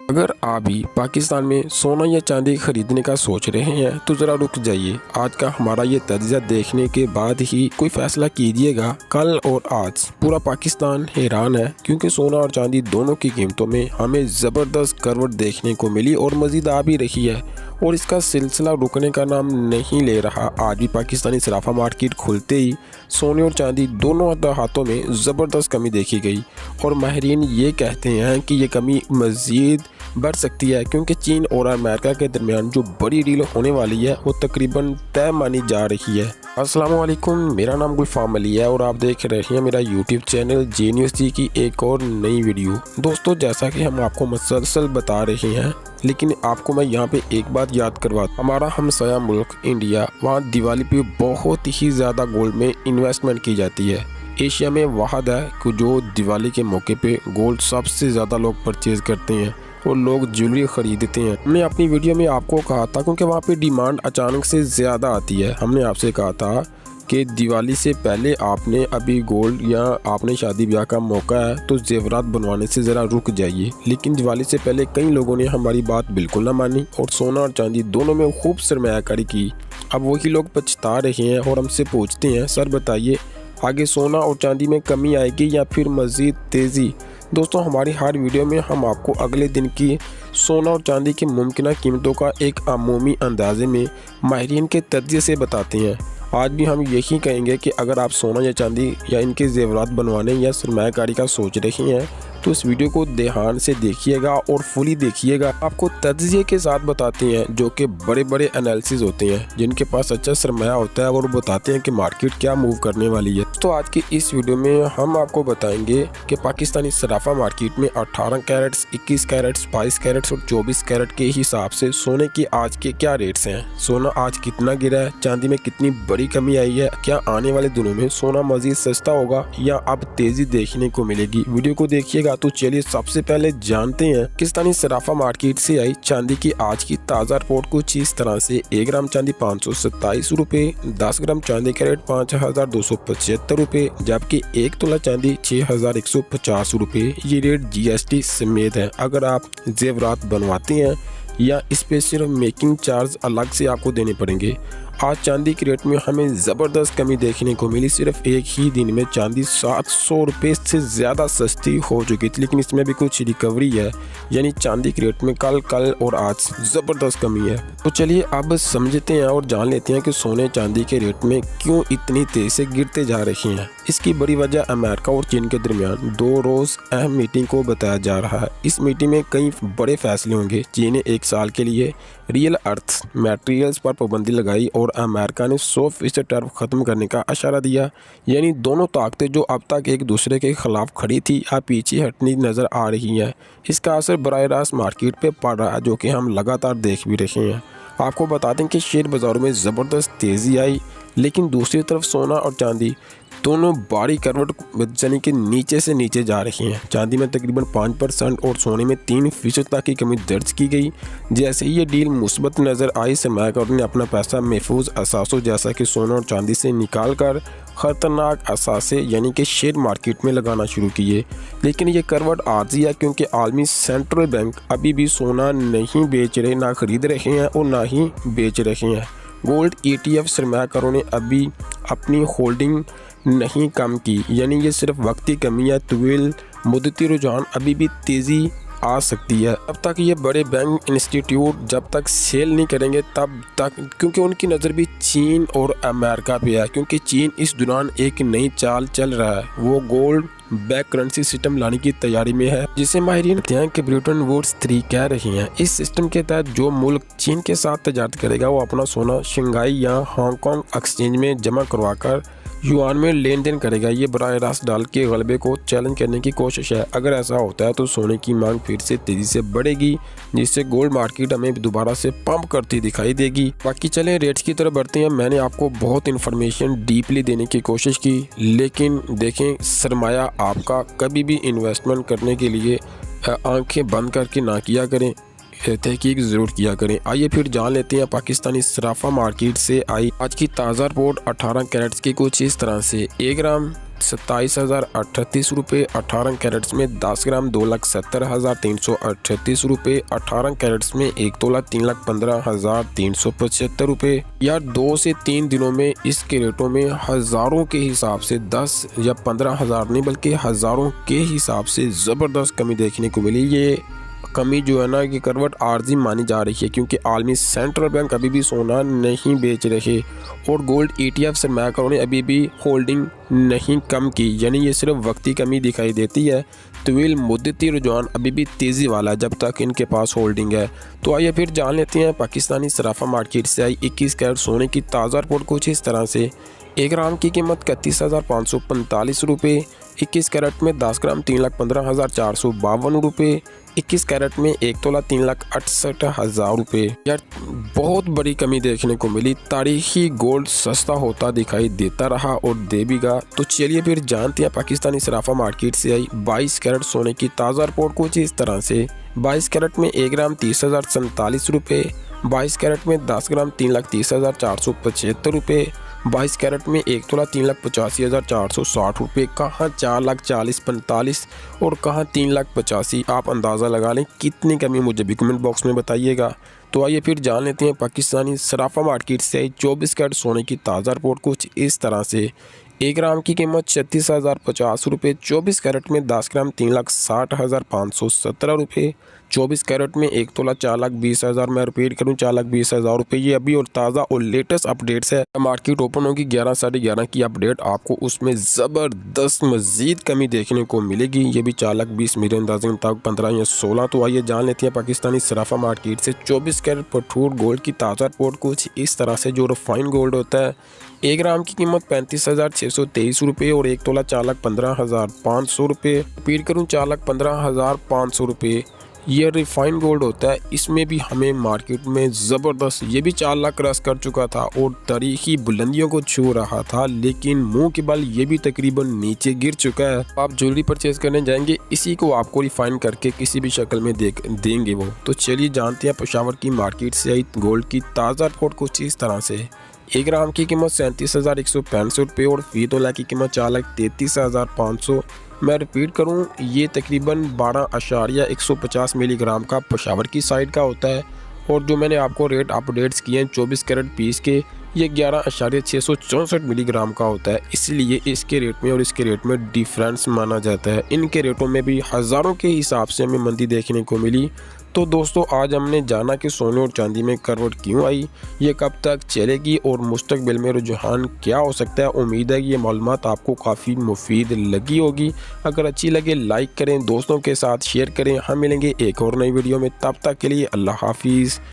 अगर आप भी पाकिस्तान में सोना या चांदी खरीदने का सोच रहे हैं तो ज़रा रुक जाइए। आज का हमारा ये तज्ज़िया देखने के बाद ही कोई फैसला कीजिएगा। कल और आज पूरा पाकिस्तान हैरान है क्योंकि सोना और चांदी दोनों की कीमतों में हमें ज़बरदस्त करवट देखने को मिली और मज़ीद आ भी रही है और इसका सिलसिला रुकने का नाम नहीं ले रहा। आज भी पाकिस्तानी सराफा मार्केट खुलते ही सोने और चांदी दोनों हाथों में ज़बरदस्त कमी देखी गई और माहिरीन ये कहते हैं कि ये कमी मज़ीद बढ़ सकती है क्योंकि चीन और अमेरिका के दरमियान जो बड़ी डील होने वाली है वो तकरीबन तय मानी जा रही है। अस्सलाम वालेकुम, मेरा नाम गुलफाम अली है और आप देख रहे हैं मेरा यूट्यूब चैनल जे न्यूज़ जी की एक और नई वीडियो। दोस्तों, जैसा कि हम आपको मुसलसल बता रहे हैं, लेकिन आपको मैं यहाँ पे एक बात याद करवा, हमारा हमसाया मुल्क इंडिया, वहाँ दिवाली पे बहुत ही ज़्यादा गोल्ड में इन्वेस्टमेंट की जाती है। एशिया में वाहद है कि जो दिवाली के मौके पे गोल्ड सबसे ज़्यादा लोग परचेज़ करते हैं और लोग ज्वेलरी खरीदते हैं। हमने अपनी वीडियो में आपको कहा था क्योंकि वहाँ पे डिमांड अचानक से ज़्यादा आती है। हमने आपसे कहा था कि दिवाली से पहले आपने अभी गोल्ड या आपने शादी ब्याह का मौका है तो जेवरात बनवाने से ज़रा रुक जाइए। लेकिन दिवाली से पहले कई लोगों ने हमारी बात बिल्कुल ना मानी और सोना और चांदी दोनों में खूब सरमायाकारी की। अब वही लोग पछता रहे हैं और हमसे पूछते हैं, सर बताइए आगे सोना और चांदी में कमी आएगी या फिर मज़ीद तेज़ी। दोस्तों, हमारी हर वीडियो में हम आपको अगले दिन की सोना और चांदी की मुमकिन कीमतों का एक अमूमी अंदाजे में माहिरीन के तज्ज़िये से बताते हैं। आज भी हम यही कहेंगे कि अगर आप सोना या चांदी या इनके जेवरात बनवाने या सरमायाकारी का सोच रहे हैं तो इस वीडियो को ध्यान से देखिएगा और फुली देखिएगा। आपको तज्ज़िये के साथ बताते हैं जो कि बड़े बड़े एनालिसिस होते हैं, जिनके पास अच्छा सरमाया होता है और बताते हैं कि मार्केट क्या मूव करने वाली है। तो आज की इस वीडियो में हम आपको बताएंगे कि पाकिस्तानी सराफा मार्केट में 18 कैरेट्स, 21 कैरेट्स, 22 कैरेट्स और 24 कैरेट के हिसाब से सोने की आज के क्या रेट्स हैं। सोना आज कितना गिरा है, चांदी में कितनी बड़ी कमी आई है, क्या आने वाले दिनों में सोना मजीद सस्ता होगा या अब तेजी देखने को मिलेगी। वीडियो को देखिएगा। तो चलिए सबसे पहले जानते हैं पाकिस्तानी सराफा मार्केट से आई चांदी की आज की ताज़ा रिपोर्ट कुछ इस तरह से। 1 ग्राम चांदी 527 रुपए, 10 ग्राम चांदी का रेट 5275 रुपए, जबकि 1 तोला चांदी 6150 रुपए। ये रेट GST समेत है। अगर आप जेवरात बनवाते हैं या इस पे सिर्फ मेकिंग चार्ज अलग से आपको देने पड़ेंगे। आज चांदी के रेट में हमें ज़बरदस्त कमी देखने को मिली। सिर्फ एक ही दिन में चांदी 700 रुपये से ज़्यादा सस्ती हो चुकी थी, लेकिन इसमें भी कुछ रिकवरी है, यानी चांदी के रेट में कल और आज ज़बरदस्त कमी है। तो चलिए अब समझते हैं और जान लेते हैं कि सोने चांदी के रेट में क्यों इतनी तेज़ी से गिरते जा रहे हैं। इसकी बड़ी वजह अमेरिका और चीन के दरमियान 2 रोज़ अहम मीटिंग को बताया जा रहा है। इस मीटिंग में कई बड़े फैसले होंगे। चीन ने 1 साल के लिए रियल अर्थ मटेरियल्स पर पाबंदी लगाई और अमेरिका ने 100% टैरिफ खत्म करने का इशारा दिया। यानी दोनों ताकतें जो अब तक एक दूसरे के खिलाफ खड़ी थी अब पीछे हटनी नज़र आ रही हैं। इसका असर बराह रास्त मार्केट पे पड़ रहा है, जो कि हम लगातार देख भी रहे हैं। आपको बता दें कि शेयर बाज़ारों में ज़बरदस्त तेज़ी आई, लेकिन दूसरी तरफ सोना और चांदी दोनों बड़ी करवट यानी कि नीचे से नीचे जा रही हैं। चांदी में तकरीबन 5% और सोने में 3% तक की कमी दर्ज की गई। जैसे ही ये डील मुस्बत नज़र आई, सरमायाकारों ने अपना पैसा महफूज असासों जैसा कि सोना और चांदी से निकाल कर ख़तरनाक असासे यानी कि शेयर मार्केट में लगाना शुरू किए। लेकिन ये करवट आर्जी है क्योंकि आलमी सेंट्रल बैंक अभी भी सोना नहीं बेच रहे, ना खरीद रहे हैं और ना ही बेच रहे हैं। गोल्ड ETF सरमायाकारों ने अभी अपनी होल्डिंग नहीं कम की, यानी ये सिर्फ वक्ती कमी है। तवील मुद्दती रुझान अभी भी तेज़ी आ सकती है। तब तक ये बड़े बैंक इंस्टीट्यूट जब तक सेल नहीं करेंगे तब तक, क्योंकि उनकी नज़र भी चीन और अमेरिका पे है, क्योंकि चीन इस दौरान एक नई चाल चल रहा है। वो गोल्ड बैक करेंसी सिस्टम लाने की तैयारी में है, जिसे माहिरीन के ब्रिटेन वुड्स 3 कह रही हैं। इस सिस्टम के तहत जो मुल्क चीन के साथ तजारत करेगा वो अपना सोना शंघाई या हांगकांग एक्सचेंज में जमा करवाकर युआन में लेन देन करेगा। ये बराह रास्त डॉलर के गलबे को चैलेंज करने की कोशिश है। अगर ऐसा होता है तो सोने की मांग फिर से तेज़ी से बढ़ेगी, जिससे गोल्ड मार्केट हमें दोबारा से पंप करती दिखाई देगी। बाकी चलें रेट्स की तरफ बढ़ते हैं। मैंने आपको बहुत इन्फॉर्मेशन डीपली देने की कोशिश की, लेकिन देखें सरमाया आपका कभी भी इन्वेस्टमेंट करने के लिए आंखें बंद करके ना किया करें, तहकीक ज़रूर किया करें। आइए फिर जान लेते हैं पाकिस्तानी सराफा मार्केट से आई आज की ताज़ा रिपोर्ट 18 कैरेट्स की कुछ इस तरह से। 1 ग्राम 27,038 रुपये, 18 कैरेट्स में 10 ग्राम 2,70,338 रुपये, 18 कैरेट्स में 1 तोला 3,15,375 रुपये। यार 2 से 3 दिनों में इसके रेटों में हज़ारों के हिसाब से 10 या 15,000 नहीं बल्कि हज़ारों के हिसाब से ज़बरदस्त कमी देखने को मिली। ये कमी जो है ना कि करवट आर्जी मानी जा रही है, क्योंकि आलमी सेंट्रल बैंक अभी भी सोना नहीं बेच रहे और गोल्ड ETF सरमायाकारों ने अभी भी होल्डिंग नहीं कम की, यानी ये सिर्फ वक्ती कमी दिखाई देती है। तवील मुद्दती रुझान अभी भी तेज़ी वाला जब तक इनके पास होल्डिंग है। तो आइए फिर जान लेते हैं पाकिस्तानी सराफा मार्केट से आई 21 कैरेट सोने की ताज़ा रिपोर्ट कुछ इस तरह से। 1 ग्राम की कीमत 31,545 रुपये, 21 कैरेट में 10 ग्राम 3,15,452 रुपये, 21 कैरेट में 1 तोला 3,68,000 रुपये। यार बहुत बड़ी कमी देखने को मिली। तारीखी गोल्ड सस्ता होता दिखाई देता रहा और देगा। तो चलिए फिर जानते हैं पाकिस्तानी सराफा मार्केट से आई 22 कैरेट सोने की ताज़ा रिपोर्ट कुछ इस तरह से। 22 कैरेट में 1 ग्राम 30,047 रुपये, 22 कैरेट में 10 ग्राम 3,30,475 रुपये, 22 कैरेट में 1 तोला 3,85,460 रुपये। कहाँ 4,40,45 और कहाँ 3,85,000, आप अंदाज़ा लगा लें कितनी कमी, मुझे भी कमेंट बॉक्स में बताइएगा। तो आइए फिर जान लेते हैं पाकिस्तानी सराफा मार्केट से आई 24 कैरेट सोने की ताज़ा रिपोर्ट कुछ इस तरह से। 1 ग्राम की कीमत 36,050 रुपये, 24 कैरेट में 10 ग्राम 3,60,517 रुपये, 24 कैरेट में 1 तोला 4,20,000, मैं रिपीट करूँ 4,20,000 रुपये। ये अभी और ताज़ा और लेटेस्ट अपडेट्स है। मार्केट ओपन होगी 11 साढ़े 11 की अपडेट, आपको उसमें ज़बरदस्त मज़ीद कमी देखने को मिलेगी। ये भी 4,20,000 मेरे अंदाजे मुताबिक 15 या 16। तो आइए जान लेते हैं पाकिस्तानी सराफा मार्केट से 24 कैरेट पठूर गोल्ड की ताज़ा रिपोर्ट कुछ इस तरह से। जो रिफाइंड गोल्ड होता है 1 ग्राम की कीमत 35,623 रुपये और 1 तोला 4,15,500 रुपये, रिपीट करूँ 4,15,500 रुपये। ये रिफाइंड गोल्ड होता है। इसमें भी हमें मार्केट में ज़बरदस्त, ये भी 4 लाख क्रॉस कर चुका था और तारीखी बुलंदियों को छू रहा था, लेकिन मुंह के बल ये भी तकरीबन नीचे गिर चुका है। आप ज्वेलरी परचेज करने जाएंगे, इसी को आपको रिफाइन करके किसी भी शक्ल में देंगे वो। तो चलिए जानते हैं पेशावर की मार्केट से आई गोल्ड की ताज़ा रिपोर्ट कुछ इस तरह से। 1 ग्राम की कीमत 37,165 रुपये और फी तोला की कीमत 4,33,500। मैं रिपीट करूं, ये तकरीबन 12.150 मिलीग्राम का पेशावर की साइड का होता है और जो मैंने आपको रेट अपडेट्स किए हैं 24 कैरेट पीस के, ये 11.664 मिलीग्राम का होता है। इसलिए इसके रेट में और इसके रेट में डिफरेंस माना जाता है। इनके रेटों में भी हज़ारों के हिसाब से हमें मंदी देखने को मिली। तो दोस्तों आज हमने जाना कि सोने और चांदी में करवट क्यों आई, ये कब तक चलेगी और मुस्तकबिल में रुझान क्या हो सकता है। उम्मीद है कि ये मालूमात आपको काफ़ी मुफीद लगी होगी। अगर अच्छी लगे लाइक करें, दोस्तों के साथ शेयर करें। हम मिलेंगे एक और नई वीडियो में, तब तक के लिए अल्लाह हाफिज़।